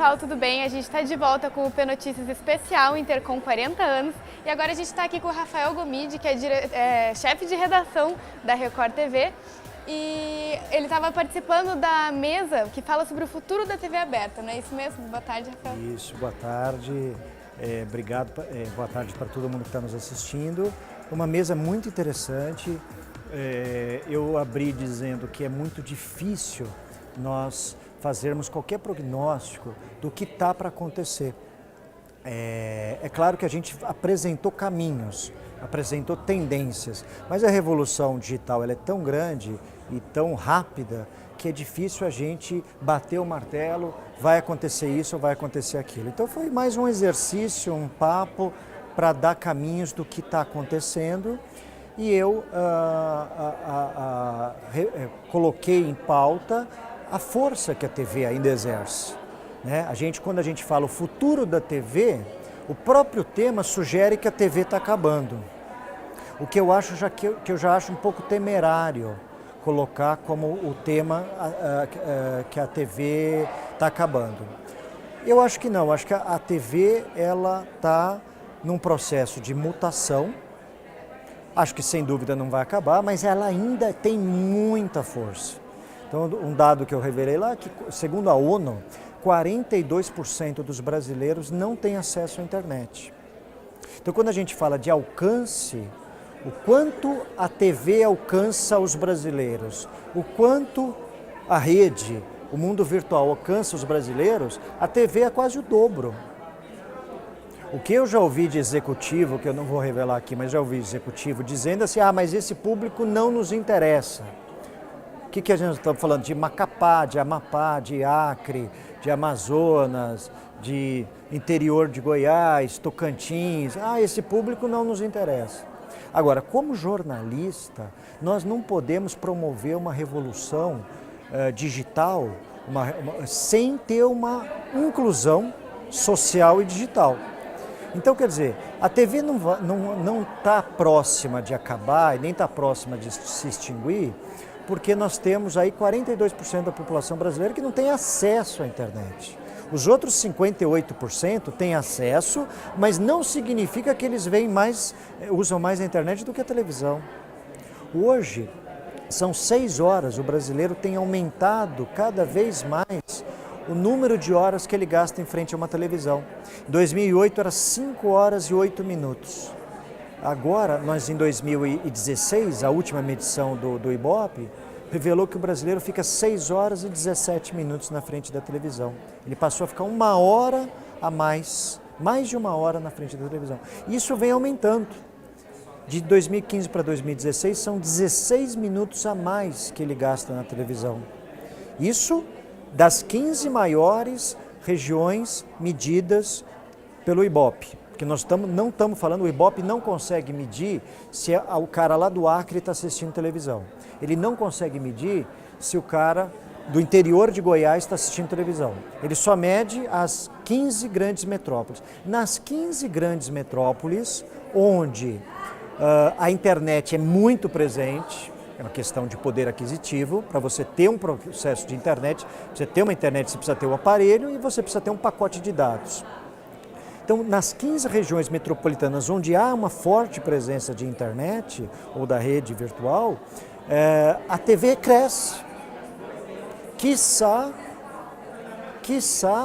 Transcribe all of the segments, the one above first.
pessoal, tudo bem? A gente está de volta com o P Notícias especial Intercom 40 anos e agora a gente está aqui com o Rafael Gomide, que é chefe de redação da Record TV, e ele estava participando da mesa que fala sobre o futuro da TV aberta, não é isso mesmo? Boa tarde, Rafael. Isso, boa tarde, obrigado, boa tarde para todo mundo que está nos assistindo. Uma mesa muito interessante, eu abri dizendo que é muito difícil nós fazermos qualquer prognóstico do que está para acontecer. É claro que a gente apresentou caminhos, apresentou tendências, mas a revolução digital ela é tão grande e tão rápida que é difícil a gente bater o martelo, vai acontecer isso ou vai acontecer aquilo. Então foi mais um exercício, um papo para dar caminhos do que está acontecendo e eu coloquei em pauta a força que a TV ainda exerce. Né? Quando a gente fala o futuro da TV, o próprio tema sugere que a TV está acabando. O que eu acho que eu já acho um pouco temerário colocar como o tema que a TV está acabando. Eu acho que não, acho que a TV ela está num processo de mutação. Acho que sem dúvida não vai acabar, mas ela ainda tem muita força. Então, um dado que eu revelei lá é que, segundo a ONU, 42% dos brasileiros não têm acesso à internet. Então, quando a gente fala de alcance, o quanto a TV alcança os brasileiros, o quanto a rede, o mundo virtual alcança os brasileiros, a TV é quase o dobro. O que eu já ouvi de executivo, que eu não vou revelar aqui, mas já ouvi executivo dizendo assim, mas esse público não nos interessa. O que a gente está falando? De Macapá, de Amapá, de Acre, de Amazonas, de interior de Goiás, Tocantins. Esse público não nos interessa. Agora, como jornalista, nós não podemos promover uma revolução digital sem ter uma inclusão social e digital. Então, quer dizer, a TV não está próxima de acabar e nem está próxima de se extinguir, porque nós temos aí 42% da população brasileira que não tem acesso à internet. Os outros 58% têm acesso, mas não significa que eles usam mais a internet do que a televisão. Hoje, são 6 horas, o brasileiro tem aumentado cada vez mais o número de horas que ele gasta em frente a uma televisão. Em 2008 era 5 horas e 8 minutos. Agora, nós em 2016, a última medição do Ibope, revelou que o brasileiro fica 6 horas e 17 minutos na frente da televisão. Ele passou a ficar 1 hora a mais de 1 hora na frente da televisão. Isso vem aumentando. De 2015 para 2016, são 16 minutos a mais que ele gasta na televisão. Isso das 15 maiores regiões medidas pelo Ibope. Porque nós não estamos falando, o Ibope não consegue medir se o cara lá do Acre está assistindo televisão. Ele não consegue medir se o cara do interior de Goiás está assistindo televisão. Ele só mede as 15 grandes metrópoles. Nas 15 grandes metrópoles, onde a internet é muito presente, é uma questão de poder aquisitivo, para você ter um processo de internet, você ter uma internet, você precisa ter um aparelho e você precisa ter um pacote de dados. Então, nas 15 regiões metropolitanas onde há uma forte presença de internet ou da rede virtual, a TV cresce, quiçá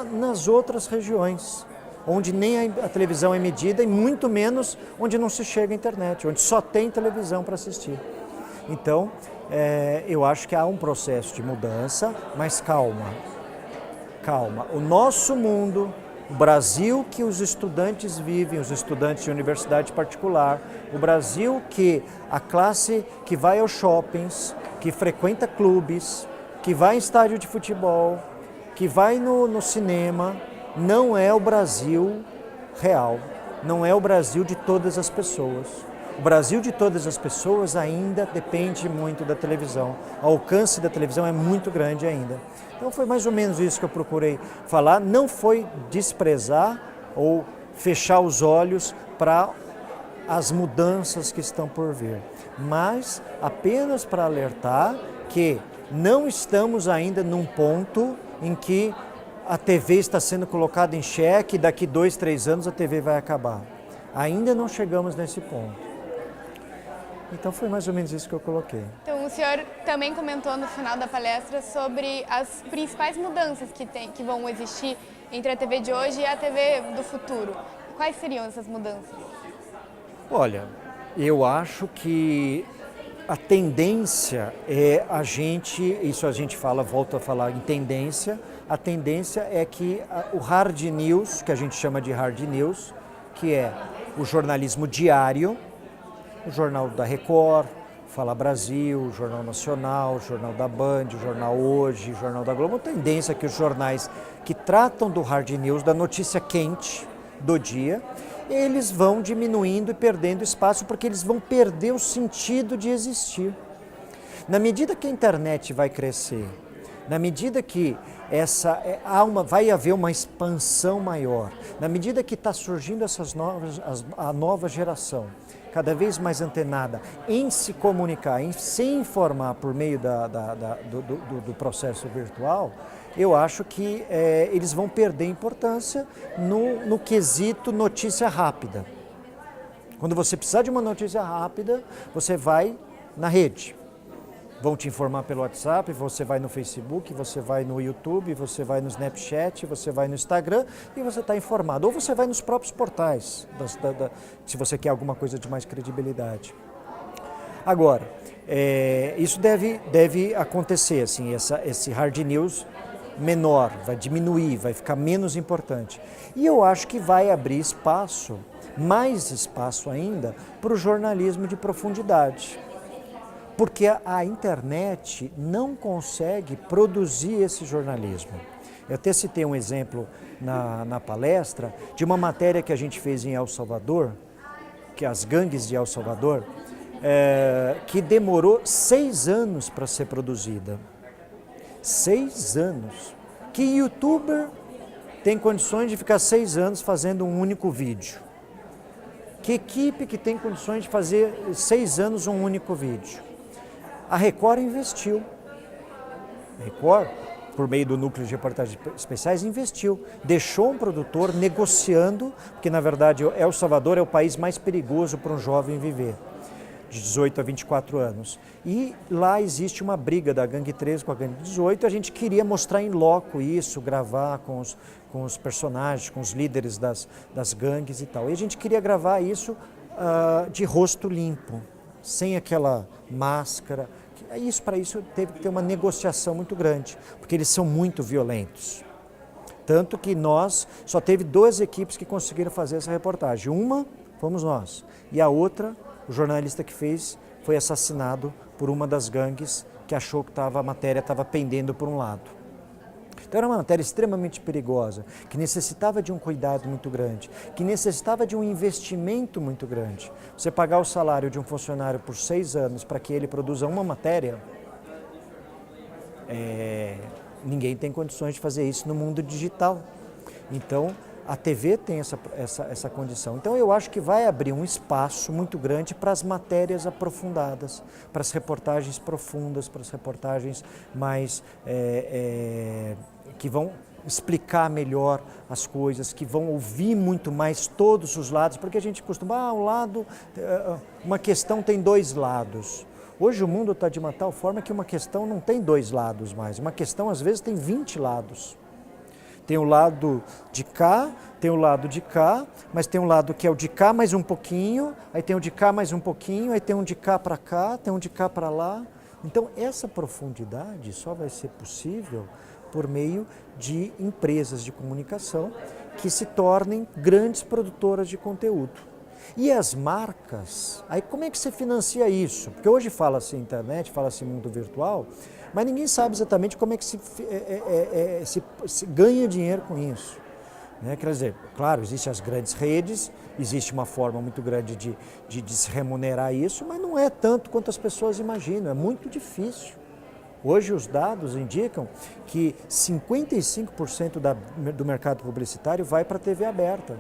nas outras regiões, onde nem a televisão é medida e muito menos onde não se chega à internet, onde só tem televisão para assistir. Então, eu acho que há um processo de mudança, mas calma. O nosso mundo, o Brasil que os estudantes vivem, os estudantes de universidade particular, o Brasil que a classe que vai aos shoppings, que frequenta clubes, que vai em estádio de futebol, que vai no cinema, não é o Brasil real, não é o Brasil de todas as pessoas. O Brasil de todas as pessoas ainda depende muito da televisão. O alcance da televisão é muito grande ainda. Então foi mais ou menos isso que eu procurei falar. Não foi desprezar ou fechar os olhos para as mudanças que estão por vir, mas apenas para alertar que não estamos ainda num ponto em que a TV está sendo colocada em xeque e daqui 2, 3 anos a TV vai acabar. Ainda não chegamos nesse ponto. Então foi mais ou menos isso que eu coloquei. Então o senhor também comentou no final da palestra sobre as principais mudanças que vão existir entre a TV de hoje e a TV do futuro. Quais seriam essas mudanças? Olha, eu acho que a tendência é isso a gente fala, volta a falar em tendência, a tendência é que o hard news, que a gente chama de hard news, que é o jornalismo diário, o Jornal da Record, Fala Brasil, o Jornal Nacional, o Jornal da Band, o Jornal Hoje, o Jornal da Globo, a tendência é que os jornais que tratam do hard news, da notícia quente do dia, eles vão diminuindo e perdendo espaço porque eles vão perder o sentido de existir. Na medida que a internet vai crescer, na medida que vai haver uma expansão maior, na medida que está surgindo a nova geração, cada vez mais antenada em se comunicar, em se informar por meio do processo virtual, eu acho que eles vão perder importância no quesito notícia rápida. Quando você precisar de uma notícia rápida, você vai na rede. Vão te informar pelo WhatsApp, você vai no Facebook, você vai no YouTube, você vai no Snapchat, você vai no Instagram e você está informado. Ou você vai nos próprios portais, se você quer alguma coisa de mais credibilidade. Agora, isso deve acontecer, assim, esse hard news menor, vai diminuir, vai ficar menos importante. E eu acho que vai abrir espaço, mais espaço ainda, para o jornalismo de profundidade. Porque a internet não consegue produzir esse jornalismo. Eu até citei um exemplo na palestra de uma matéria que a gente fez em El Salvador, que é as gangues de El Salvador, que demorou 6 anos para ser produzida. 6 anos. Que youtuber tem condições de ficar 6 anos fazendo um único vídeo? Que equipe que tem condições de fazer 6 anos um único vídeo? A Record investiu. A Record, por meio do núcleo de reportagens especiais, investiu. Deixou um produtor negociando, porque na verdade El Salvador é o país mais perigoso para um jovem viver, de 18 a 24 anos. E lá existe uma briga da Gangue 13 com a Gangue 18, a gente queria mostrar em loco isso, gravar com os personagens, com os líderes das gangues e tal. E a gente queria gravar isso de rosto limpo, sem aquela máscara. Para isso teve que ter uma negociação muito grande, porque eles são muito violentos. Tanto que só teve 2 equipes que conseguiram fazer essa reportagem. Uma fomos nós, e a outra, o jornalista que fez, foi assassinado por uma das gangues que achou que a matéria estava pendendo por um lado. Então era uma matéria extremamente perigosa, que necessitava de um cuidado muito grande, que necessitava de um investimento muito grande. Você pagar o salário de um funcionário por 6 anos para que ele produza uma matéria, ninguém tem condições de fazer isso no mundo digital. Então a TV tem essa condição. Então eu acho que vai abrir um espaço muito grande para as matérias aprofundadas, para as reportagens profundas, para as reportagens mais que vão explicar melhor as coisas, que vão ouvir muito mais todos os lados, porque a gente costuma, uma questão tem 2 lados. Hoje o mundo está de uma tal forma que uma questão não tem 2 lados mais, uma questão às vezes tem 20 lados. Tem o lado de cá, tem o lado de cá, mas tem um lado que é o de cá mais um pouquinho, aí tem o de cá mais um pouquinho, aí tem um de cá para cá, tem um de cá para lá. Então essa profundidade só vai ser possível por meio de empresas de comunicação que se tornem grandes produtoras de conteúdo. E as marcas, aí como é que você financia isso? Porque hoje fala-se internet, fala-se mundo virtual, mas ninguém sabe exatamente como é que se ganha dinheiro com isso. Né? Quer dizer, claro, existem as grandes redes, existe uma forma muito grande de se remunerar isso, mas não é tanto quanto as pessoas imaginam, é muito difícil. Hoje os dados indicam que 55% do mercado publicitário vai para a TV aberta.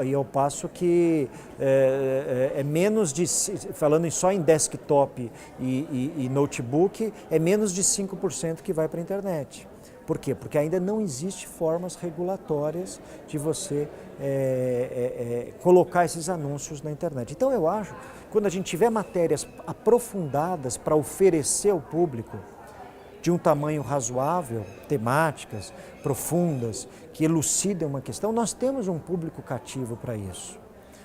E ao passo que é menos de, falando só em desktop e notebook, é menos de 5% que vai para a internet. Por quê? Porque ainda não existem formas regulatórias de você colocar esses anúncios na internet. Então eu acho, quando a gente tiver matérias aprofundadas para oferecer ao público, de um tamanho razoável, temáticas profundas, que elucidem uma questão, nós temos um público cativo para isso.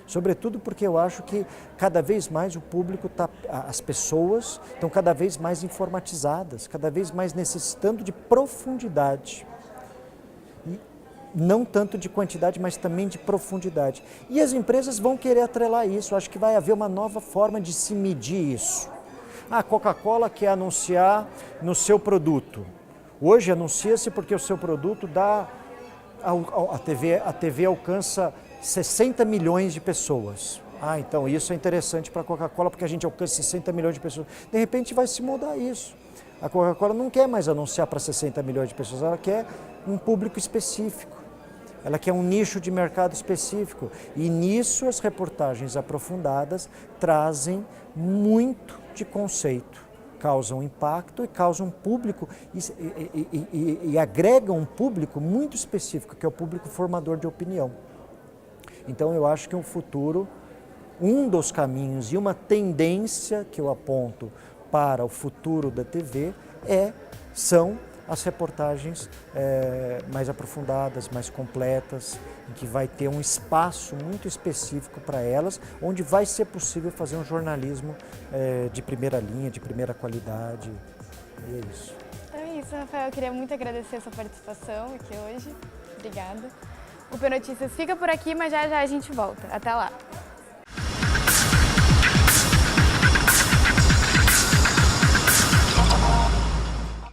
Sobretudo porque eu acho que cada vez mais o público, as pessoas estão cada vez mais informatizadas, cada vez mais necessitando de profundidade. E não tanto de quantidade, mas também de profundidade. E as empresas vão querer atrelar isso, eu acho que vai haver uma nova forma de se medir isso. A Coca-Cola quer anunciar no seu produto. Hoje anuncia-se porque o seu produto dá... A TV alcança 60 milhões de pessoas. Então isso é interessante para a Coca-Cola porque a gente alcança 60 milhões de pessoas. De repente vai se mudar isso. A Coca-Cola não quer mais anunciar para 60 milhões de pessoas, ela quer um público específico. Ela quer um nicho de mercado específico. E nisso as reportagens aprofundadas trazem muito de conceito. Causam impacto e causam público e agregam um público muito específico, que é o público formador de opinião. Então eu acho que um futuro, um dos caminhos e uma tendência que eu aponto para o futuro da TV são as reportagens mais aprofundadas, mais completas, em que vai ter um espaço muito específico para elas, onde vai ser possível fazer um jornalismo de primeira linha, de primeira qualidade. E é isso. É isso, Rafael. Eu queria muito agradecer a sua participação aqui hoje. Obrigada. O P Notícias fica por aqui, mas já já a gente volta. Até lá!